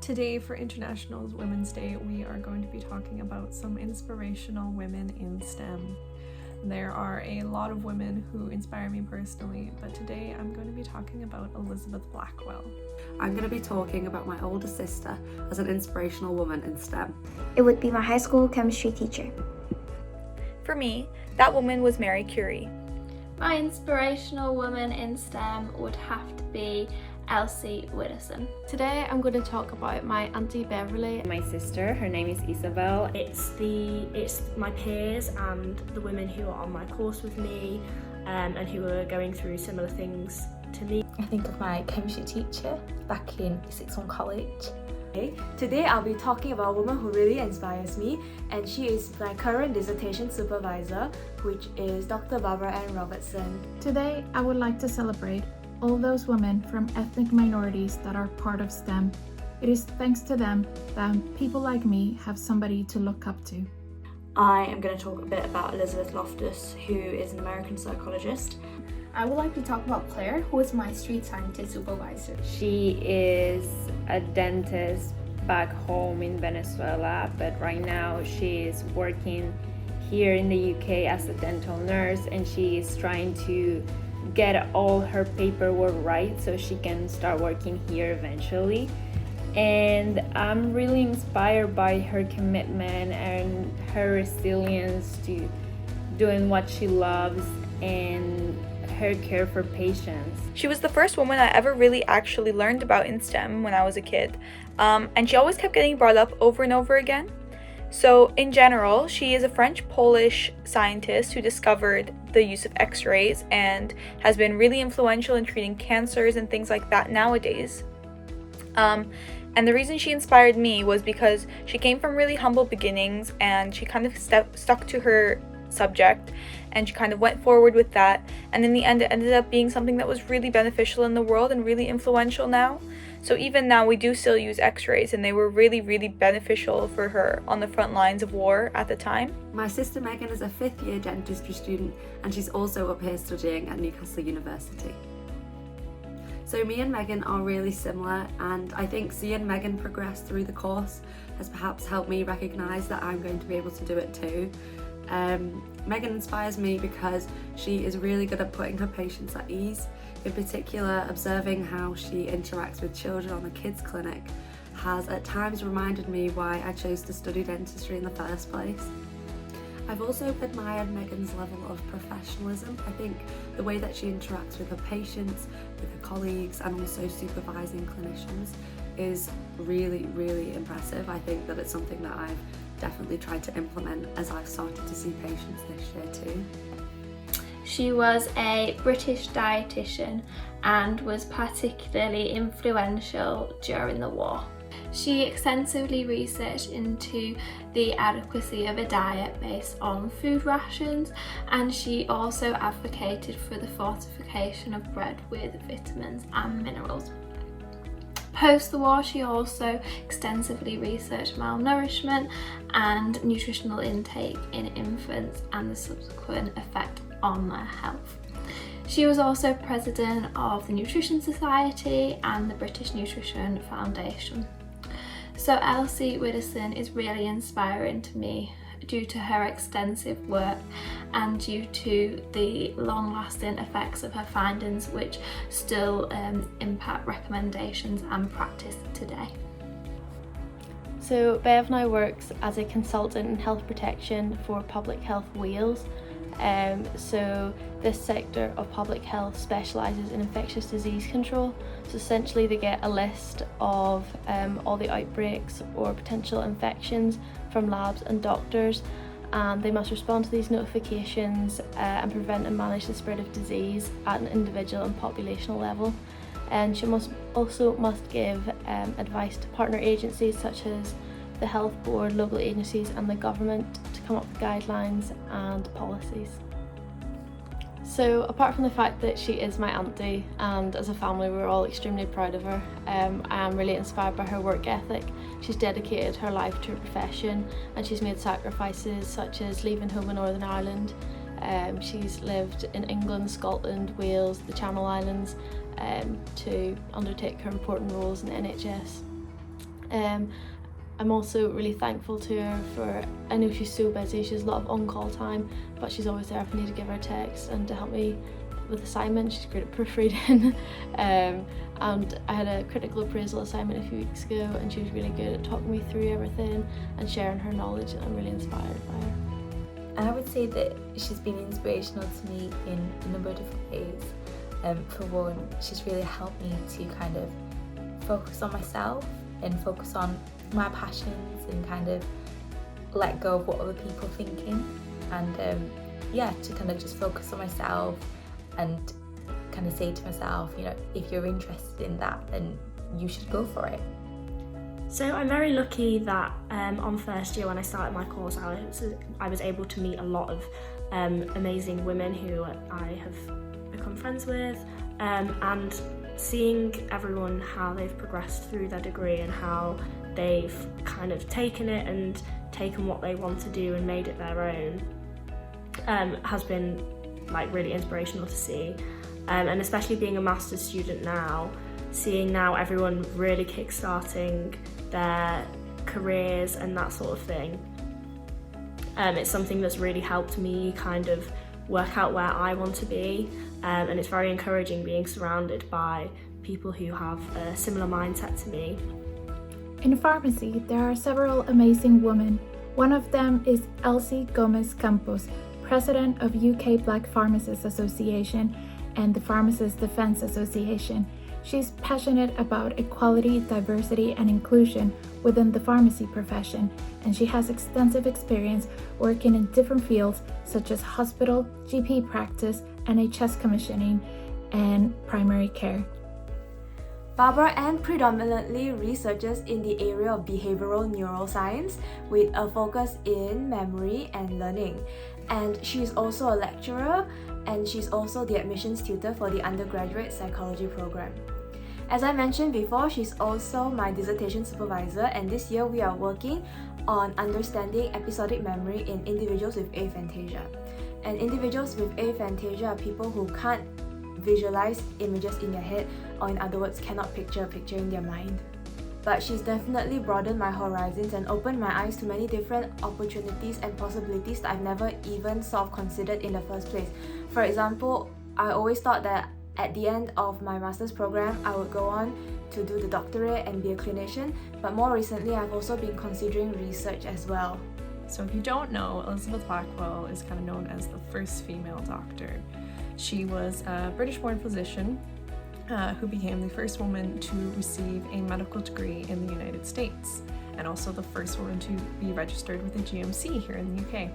Today for International Women's Day, we are going to be talking about some inspirational women in STEM. There are a lot of women who inspire me personally, but today I'm going to be talking about Elizabeth Blackwell. I'm going to be talking about my older sister as an inspirational woman in STEM. It would be my high school chemistry teacher. For me, that woman was Marie Curie. My inspirational woman in STEM would have to be Elsie Widdowson. Today I'm going to talk about my Auntie Beverly. My sister, her name is Isabel. It's my peers and the women who are on my course with me and who are going through similar things to me. I think of my chemistry teacher back in sixth form college. Today I'll be talking about a woman who really inspires me, and she is my current dissertation supervisor, which is Dr. Barbara Ann Robertson. Today I would like to celebrate all those women from ethnic minorities that are part of STEM. It is thanks to them that people like me have somebody to look up to. I am going to talk a bit about Elizabeth Loftus, who is an American psychologist. I would like to talk about Claire, who is my street scientist supervisor. She is a dentist back home in Venezuela, but right now she is working here in the UK as a dental nurse, and she is trying to get all her paperwork right so she can start working here eventually. And I'm really inspired by her commitment and her resilience to doing what she loves and her care for patients. She was the first woman I ever really actually learned about in STEM when I was a kid, and she always kept getting brought up over and over again. So in general, she is a French-Polish scientist who discovered the use of X-rays and has been really influential in treating cancers and things like that nowadays. And the reason she inspired me was because she came from really humble beginnings, and she kind of stuck to her subject, and she kind of went forward with that, and in the end it ended up being something that was really beneficial in the world and really influential now. So even now we do still use X-rays, and they were really, really beneficial for her on the front lines of war at the time. My sister Megan is a 5th year dentistry student, and she's also up here studying at Newcastle University. So me and Megan are really similar, and I think seeing Megan progress through the course has perhaps helped me recognise that I'm going to be able to do it too. Megan inspires me because she is really good at putting her patients at ease. In particular, observing how she interacts with children on the kids clinic has at times reminded me why I chose to study dentistry in the first place. I've also admired Megan's level of professionalism. I think the way that she interacts with her patients, with her colleagues, and also supervising clinicians is really, really impressive. I think that it's something that I've definitely tried to implement as I've started to see patients this year too. She was a British dietitian and was particularly influential during the war. She extensively researched into the adequacy of a diet based on food rations, and she also advocated for the fortification of bread with vitamins and minerals. Post the war, she also extensively researched malnourishment and nutritional intake in infants and the subsequent effect on their health. She was also president of the Nutrition Society and the British Nutrition Foundation. So Elsie Widdowson is really inspiring to me due to her extensive work and due to the long-lasting effects of her findings, which still impact recommendations and practice today. So Bev now works as a consultant in health protection for Public Health Wales. So this sector of public health specialises in infectious disease control. So essentially they get a list of all the outbreaks or potential infections from labs and doctors, and they must respond to these notifications and prevent and manage the spread of disease at an individual and populational level. And she must give advice to partner agencies such as the health board, local agencies and the government to come up with guidelines and policies. So apart from the fact that she is my auntie, and as a family we're all extremely proud of her, I am really inspired by her work ethic. She's dedicated her life to her profession, and she's made sacrifices such as leaving home in Northern Ireland. She's lived in England, Scotland, Wales, the Channel Islands to undertake her important roles in the NHS. I'm also really thankful to her for, I know she's so busy, she has a lot of on-call time, but she's always there if I need to give her a text and to help me with assignments. She's great at proofreading. And I had a critical appraisal assignment a few weeks ago, and she was really good at talking me through everything and sharing her knowledge, and I'm really inspired by her. I would say that she's been inspirational to me in a number of different ways. For one, she's really helped me to kind of focus on myself and focus on my passions and kind of let go of what other people are thinking, and to kind of just focus on myself and kind of say to myself, you know, if you're interested in that, then you should go for it. So I'm very lucky that on first year when I started my course, I was able to meet a lot of amazing women who I have become friends with, and seeing everyone how they've progressed through their degree and how they've kind of taken it and taken what they want to do and made it their own has been like really inspirational to see, and especially being a master's student now, seeing now everyone really kickstarting their careers and that sort of thing. It's something that's really helped me kind of work out where I want to be, and it's very encouraging being surrounded by people who have a similar mindset to me. In pharmacy, there are several amazing women. One of them is Elsie Gomez Campos, President of UK Black Pharmacists Association and the Pharmacists Defence Association. She's passionate about equality, diversity, and inclusion within the pharmacy profession, and she has extensive experience working in different fields such as hospital, GP practice, NHS commissioning, and primary care. Barbara Ann predominantly researches in the area of behavioral neuroscience with a focus in memory and learning. And she's also a lecturer, and she's also the admissions tutor for the undergraduate psychology program. As I mentioned before, she's also my dissertation supervisor, and this year we are working on understanding episodic memory in individuals with aphantasia. And individuals with aphantasia are people who can't visualize images in their head, or in other words, cannot picture a picture in their mind. But she's definitely broadened my horizons and opened my eyes to many different opportunities and possibilities that I've never even sort of considered in the first place. For example, I always thought that at the end of my master's program, I would go on to do the doctorate and be a clinician, but more recently I've also been considering research as well. So if you don't know, Elizabeth Blackwell is kind of known as the first female doctor. She was a British-born physician who became the first woman to receive a medical degree in the United States, and also the first woman to be registered with a GMC here in the UK.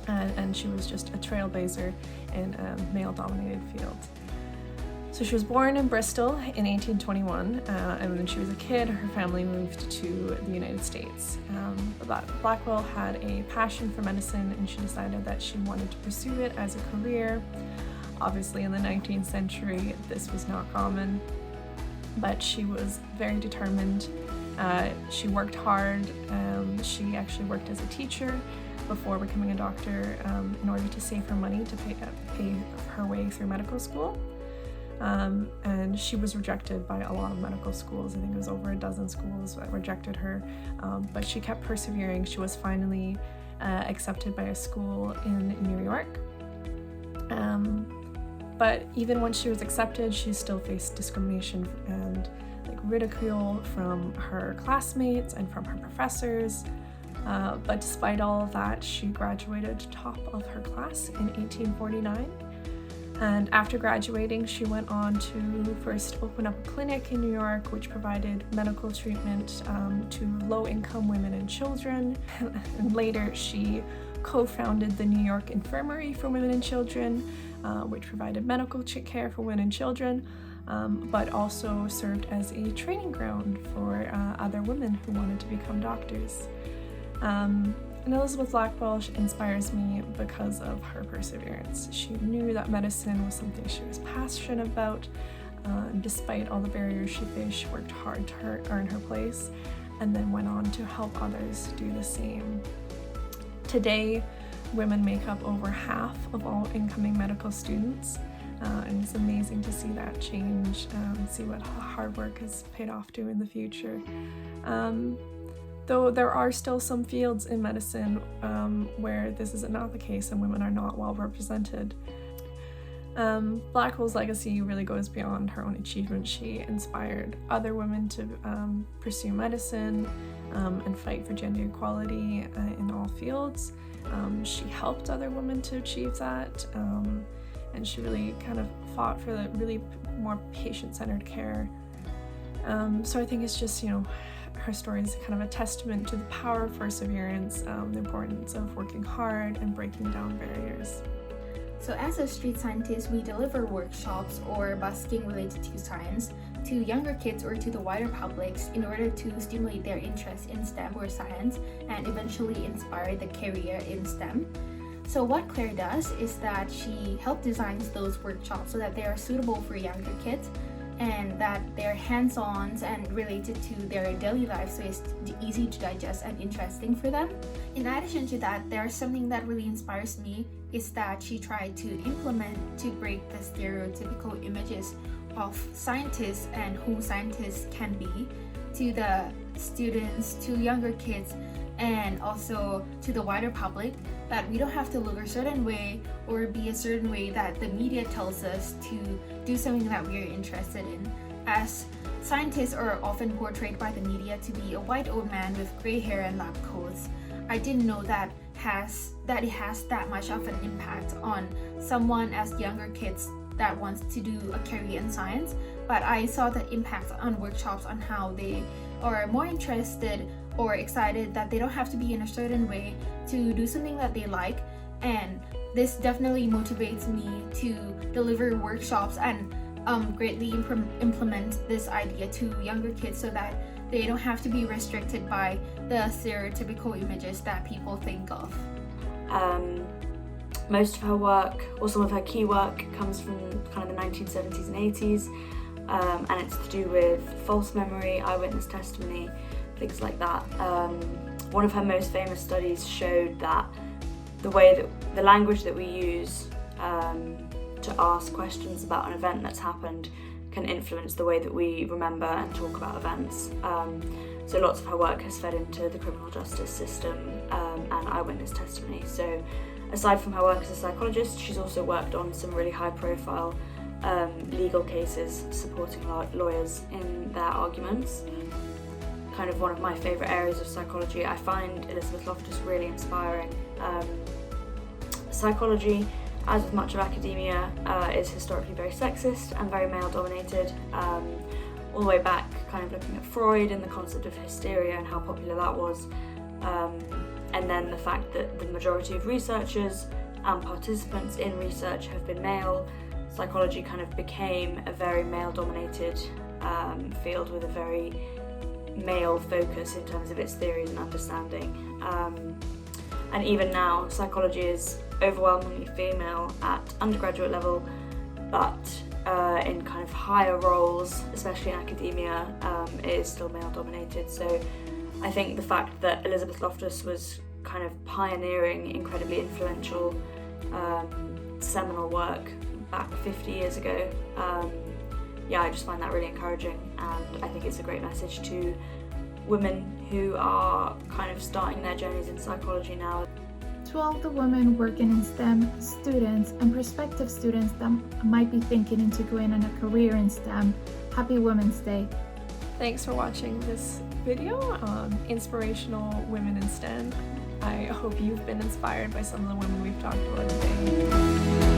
And she was just a trailblazer in a male-dominated field. So she was born in Bristol in 1821, and when she was a kid, her family moved to the United States. Blackwell had a passion for medicine, and she decided that she wanted to pursue it as a career. Obviously, in the 19th century, this was not common, but she was very determined. She worked hard. She actually worked as a teacher before becoming a doctor in order to save her money to pay her way through medical school. And she was rejected by a lot of medical schools. I think it was over a dozen schools that rejected her, but she kept persevering. She was finally accepted by a school in New York. But even when she was accepted, she still faced discrimination and ridicule from her classmates and from her professors. But despite all of that, she graduated top of her class in 1849. And after graduating, she went on to first open up a clinic in New York, which provided medical treatment to low-income women and children. And later, she co-founded the New York Infirmary for Women and Children, which provided medical care for women and children, but also served as a training ground for other women who wanted to become doctors. And Elizabeth Blackwell inspires me because of her perseverance. She knew that medicine was something she was passionate about. Despite all the barriers she faced, she worked hard to earn her place, and then went on to help others do the same. Today, women make up over half of all incoming medical students, and it's amazing to see that change, see what hard work has paid off to in the future. Though there are still some fields in medicine where this is not the case and women are not well represented. Blackhole's legacy really goes beyond her own achievements. She inspired other women to pursue medicine and fight for gender equality in all fields. She helped other women to achieve that, and she really kind of fought for the really more patient-centered care. So I think it's just, her story is kind of a testament to the power of perseverance, the importance of working hard and breaking down barriers. So as a street scientist, we deliver workshops or busking related to science to younger kids or to the wider publics in order to stimulate their interest in STEM or science and eventually inspire the career in STEM. So what Claire does is that she helps design those workshops so that they are suitable for younger kids and that they're hands-on and related to their daily life, so it's easy to digest and interesting for them. In addition to that, there's something that really inspires me is that she tried to implement to break the stereotypical images of scientists and who scientists can be to the students, to younger kids, and also to the wider public, that we don't have to look a certain way or be a certain way that the media tells us to do something that we're interested in. As scientists are often portrayed by the media to be a white old man with gray hair and lab coats, I didn't know that it has that much of an impact on someone as younger kids that wants to do a career in science. But I saw the impact on workshops on how they are more interested or excited that they don't have to be in a certain way to do something that they like, and this definitely motivates me to deliver workshops and greatly implement this idea to younger kids so that they don't have to be restricted by the stereotypical images that people think of. Most of her work, or some of her key work, comes from kind of the 1970s and 80s, and it's to do with false memory, eyewitness testimony, things like that. One of her most famous studies showed that the language that we use to ask questions about an event that's happened can influence the way that we remember and talk about events. So lots of her work has fed into the criminal justice system and eyewitness testimony. So aside from her work as a psychologist, she's also worked on some really high-profile legal cases supporting lawyers in their arguments. Kind of one of my favourite areas of psychology. I find Elizabeth Loftus really inspiring. Psychology, as with much of academia, is historically very sexist and very male-dominated. All the way back, kind of looking at Freud and the concept of hysteria and how popular that was. And then the fact that the majority of researchers and participants in research have been male. Psychology kind of became a very male-dominated field with a very male focus in terms of its theories and understanding. And even now, psychology is overwhelmingly female at undergraduate level, but in kind of higher roles, especially in academia, it is still male dominated. So I think the fact that Elizabeth Loftus was kind of pioneering incredibly influential seminal work back 50 years ago, I just find that really encouraging, and I think it's a great message to women who are kind of starting their journeys in psychology now. To all the women working in STEM, students and prospective students that might be thinking into going on a career in STEM, Happy Women's Day. Thanks for watching this video on Inspirational Women in STEM. I hope you've been inspired by some of the women we've talked about today.